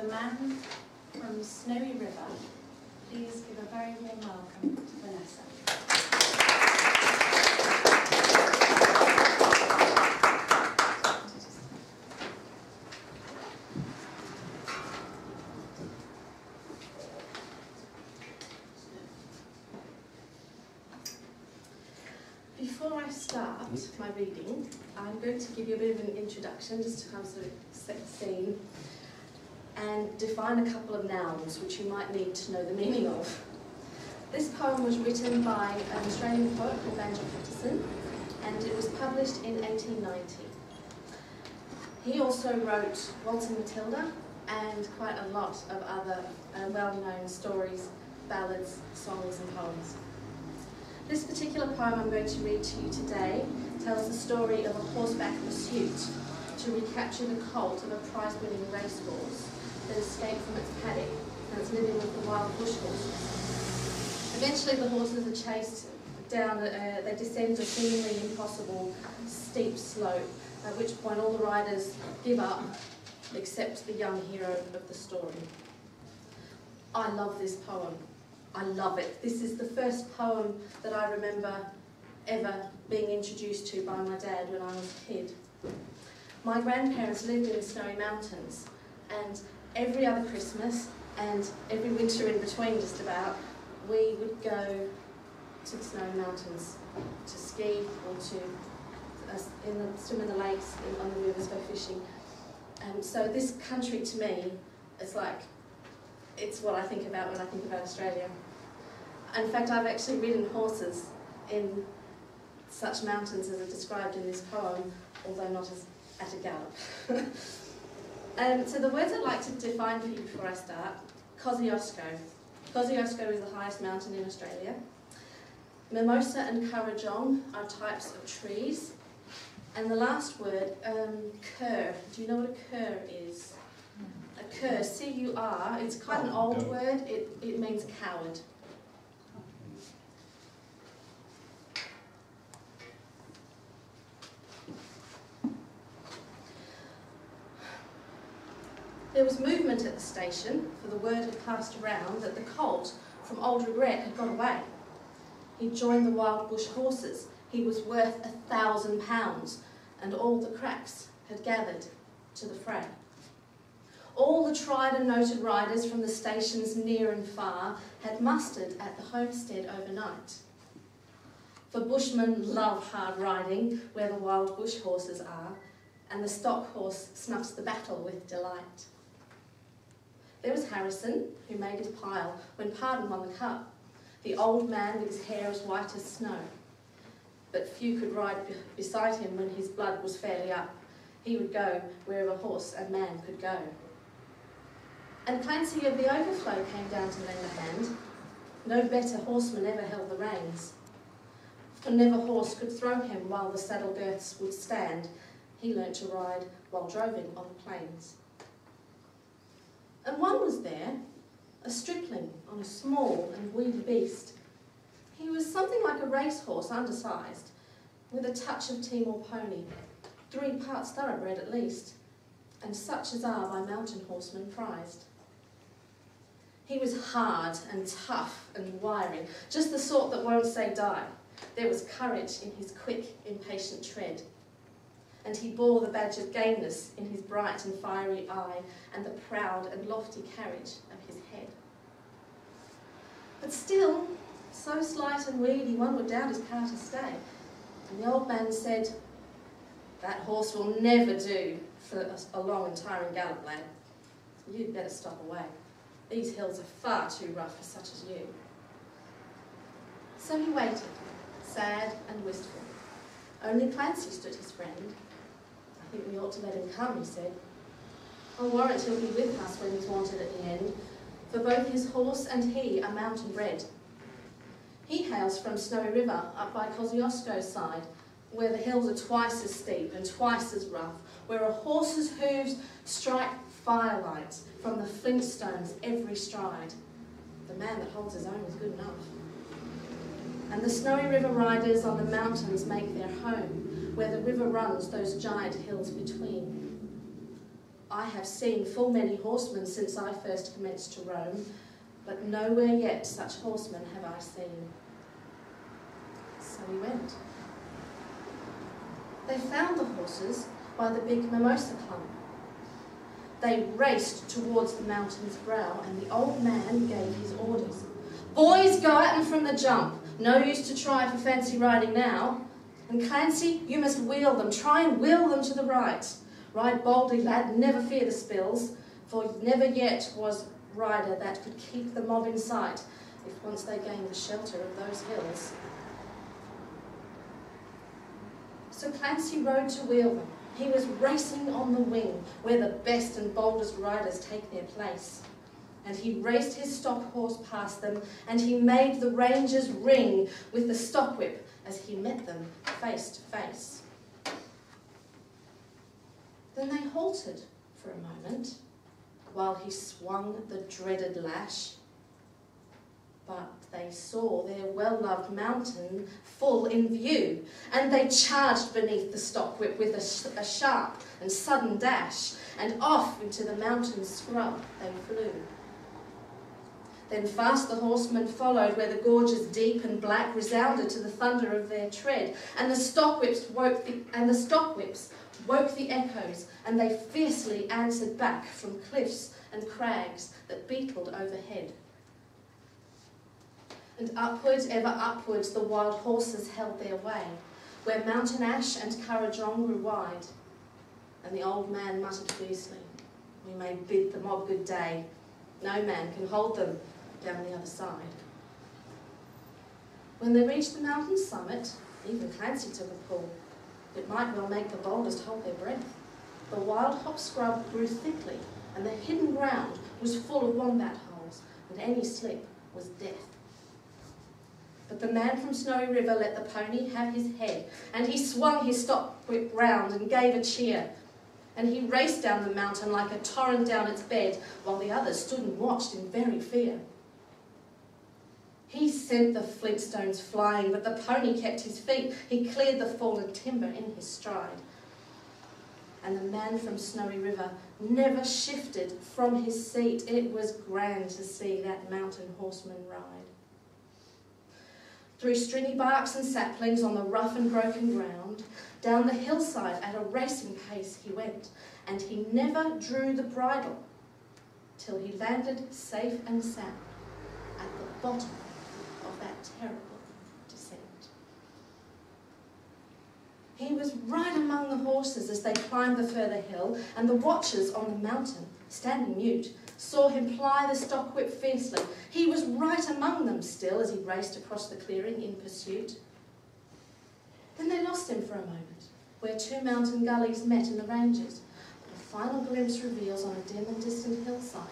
the man from Snowy River. Please give a very warm welcome to Vanessa. Before I start my reading, I'm going to give you a bit of an introduction, just to kind of sort of set the scene, and define a couple of nouns which you might need to know the meaning of. This poem was written by an Australian poet called Andrew Patterson, and it was published in 1890. He also wrote Waltzing Matilda and quite a lot of other well-known stories, ballads, songs and poems. This particular poem I'm going to read to you today tells the story of a horseback pursuit to recapture the colt of a prize-winning racehorse that escaped from its paddock and is living with the wild bush horses. Eventually the horses are chased down, they descend a seemingly impossible steep slope, at which point all the riders give up except the young hero of the story. I love this poem. I love it. This is the first poem that I remember ever being introduced to by my dad when I was a kid. My grandparents lived in the Snowy Mountains, and every other Christmas and every winter in between just about, we would go to the Snowy Mountains to ski or to swim in the lakes, on the rivers, go fishing. So this country to me is like, it's what I think about when I think about Australia. In fact, I've actually ridden horses in such mountains as are described in this poem, although not as at a gallop. So the words I'd like to define for you before I start: Kosciuszko. Kosciuszko is the highest mountain in Australia. Mimosa and Kurrajong are types of trees. And the last word, cur. Do you know what a cur is? A cur, C-U-R, it's quite an old word, it means coward. There was movement at the station, for the word had passed around that the colt, from old regret, had got away. He'd joined the wild bush horses. He was worth £1,000, and all the cracks had gathered to the fray. All the tried and noted riders from the stations near and far had mustered at the homestead overnight. For bushmen love hard riding where the wild bush horses are, and the stock horse snuffs the battle with delight. There was Harrison, who made his pile when Pardon won the cup, the old man with his hair as white as snow. But few could ride beside him when his blood was fairly up. He would go wherever horse and man could go. And Clancy of the Overflow came down to lend a hand. No better horseman ever held the reins. For never horse could throw him while the saddle girths would stand. He learnt to ride while droving on the plains. And one was there, a stripling on a small and weedy beast. He was something like a racehorse, undersized, with a touch of Timor pony, 3 parts thoroughbred at least, and such as are by mountain horsemen prized. He was hard and tough and wiry, just the sort that won't say die. There was courage in his quick, impatient tread, and he bore the badge of gameness in his bright and fiery eye, and the proud and lofty carriage of his head. But still, so slight and weedy, one would doubt his power to stay. And the old man said, "That horse will never do for a long and tiring gallop, lad. You'd better stop away. These hills are far too rough for such as you." So he waited, sad and wistful. Only Clancy stood his friend. "I think we ought to let him come," he said. "I'll warrant he'll be with us when he's wanted at the end, for both his horse and he are mountain bred. He hails from Snowy River, up by Kosciuszko's side, where the hills are twice as steep and twice as rough, where a horse's hooves strike firelight from the flint stones every stride. The man that holds his own is good enough. And the Snowy River riders on the mountains make their home, where the river runs those giant hills between. I have seen full many horsemen since I first commenced to roam, but nowhere yet such horsemen have I seen. So he went. They found the horses by the big mimosa clump. They raced towards the mountain's brow, and the old man gave his orders. Boys, go at them from the jump. No use to try for fancy riding now. And Clancy, you must wheel them. Try and wheel them to the right. Ride boldly, lad, never fear the spills, for never yet was rider that could keep the mob in sight if once they gained the shelter of those hills. So Clancy rode to wheel them. He was racing on the wing, where the best and boldest riders take their place. And he raced his stock horse past them, and he made the rangers ring with the stockwhip as he met them face to face. Then they halted for a moment while he swung the dreaded lash. But they saw their well-loved mountain full in view, and they charged beneath the stockwhip with a sharp and sudden dash, and off into the mountain scrub they flew. Then fast the horsemen followed, where the gorges deep and black resounded to the thunder of their tread, and the stockwhips woke the echoes, and they fiercely answered back from cliffs and crags that beetled overhead. And upwards, ever upwards, the wild horses held their way, where mountain ash and Currajong grew wide. And the old man muttered fiercely, "We may bid the mob good day. No man can hold them down the other side." When they reached the mountain summit, even Clancy took a pull. It might well make the boldest hold their breath. The wild hop scrub grew thickly, and the hidden ground was full of wombat holes, and any slip was death. But the man from Snowy River let the pony have his head, and he swung his stockwhip round and gave a cheer. And he raced down the mountain like a torrent down its bed, while the others stood and watched in very fear. He sent the flintstones flying, but the pony kept his feet. He cleared the fallen timber in his stride. And the man from Snowy River never shifted from his seat. It was grand to see that mountain horseman ride. Through stringy barks and saplings on the rough and broken ground, down the hillside at a racing pace he went, and he never drew the bridle till he landed safe and sound at the bottom of that terrible descent. He was right among the horses as they climbed the further hill, and the watchers on the mountain, standing mute, saw him ply the stockwhip fiercely. He was right among them still as he raced across the clearing in pursuit. Then they lost him for a moment, where two mountain gullies met in the ranges. But a final glimpse reveals on a dim and distant hillside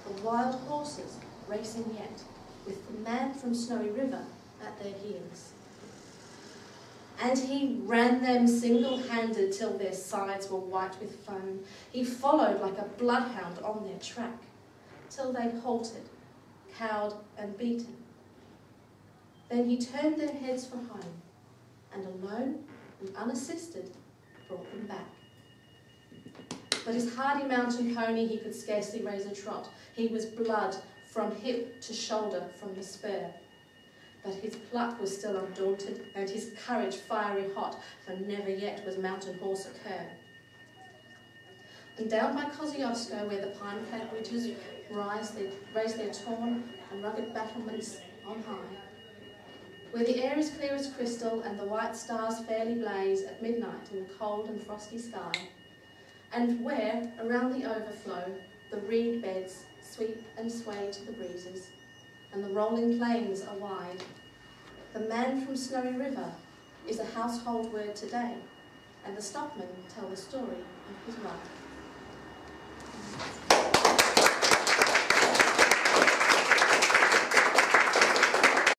the wild horses racing yet, with the man from Snowy River at their heels. And he ran them single-handed till their sides were white with foam. He followed like a bloodhound on their track, till they halted, cowed and beaten. Then he turned their heads for home, and alone and unassisted brought them back. But his hardy mountain pony, he could scarcely raise a trot. He was blood from hip to shoulder from the spur. But his pluck was still undaunted, and his courage fiery hot, for never yet was mountain horse a cur. And down by Kosciuszko, where the pine-clad ridges raise their torn and rugged battlements on high, where the air is clear as crystal and the white stars fairly blaze at midnight in the cold and frosty sky, and where, around the overflow, the reed beds sweep and sway to the breezes, and the rolling plains are wide, the man from Snowy River is a household word today, and the stockmen tell the story of his life.